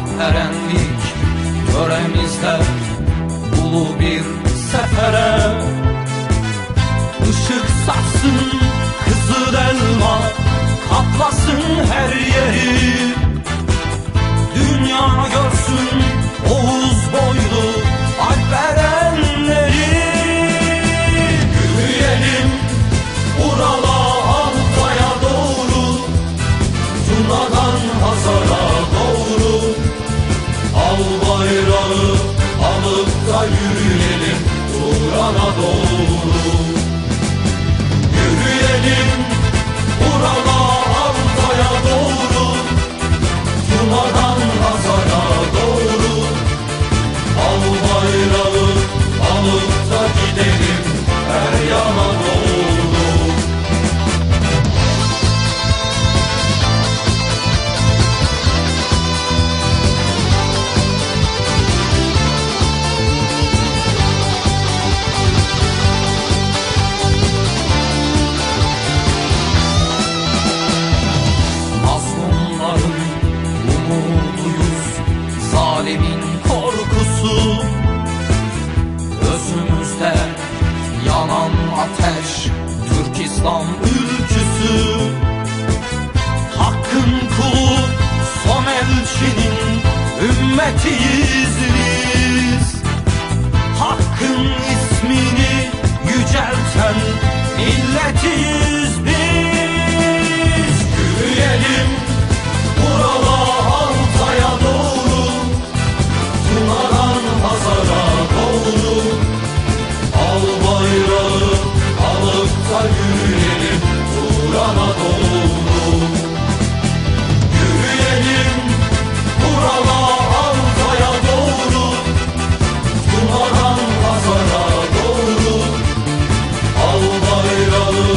alperenlik töremizde ulu bir sefere. Işık saçsın kızıl elma, kaplasın her yeri. Dünya görsün Oğuz boylu alperenleri. Yürüyelim Ural'a, Altay'a doğru, Tuna'dan Hazar'a doğru. Al bayrağı alıp da yürüyelim Turan'a doğru. Yürüyelim Ural'a, Altay'a doğru, Tuna'dan Hazar'a doğru. Al bayrağı alıp da gidelim her yana doğru. Mazlumların umuduyuz, zalimin korkusu. Özümüzde yanan ateş, Türk İslam ülküsü. Hakkın kulu, son elçinin ümmetiyiz biz. Hakkın ismini yücelten milletiyiz biz. Yürüyelim Ural'a, Altay'a doğru, Tuna'dan Hazar'a doğru. Al bayrağı alıp da yürüyelim Turan'a doğru. Yürüyelim Ural'a, Altay'a doğru, Tuna'dan Hazar'a doğru. Al bayrağı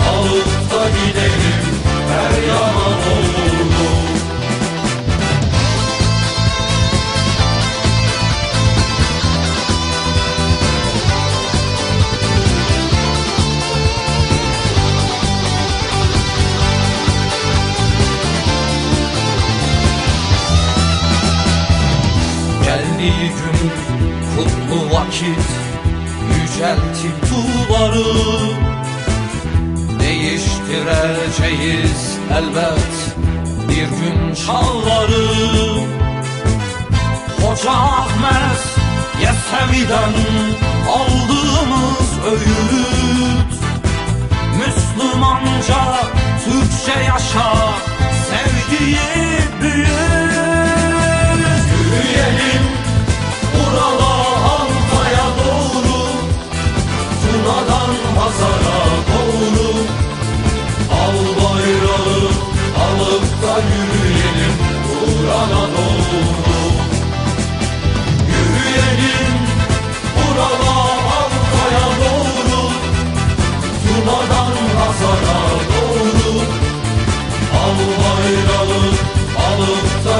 alıp da gidelim her yana doğru. Geldiği gün kutlu vakit, yüceltip duvarı. Değiştireceğiz elbet bir gün çağları. Hoca Ahmet Yesevi'den aldığımız öğüt, Müslümanca Türkçe yaşa, sevgiyi büyüt. Yürüyelim Ural'a, Altay'a doğru, Tuna'dan Hazar'a doğru. Al bayrağı alıp da yürüyelim Turan'a doğru. Yürüyelim Ural'a, Altay'a doğru, Tuna'dan Hazar'a doğru. Al bayrağı alıp da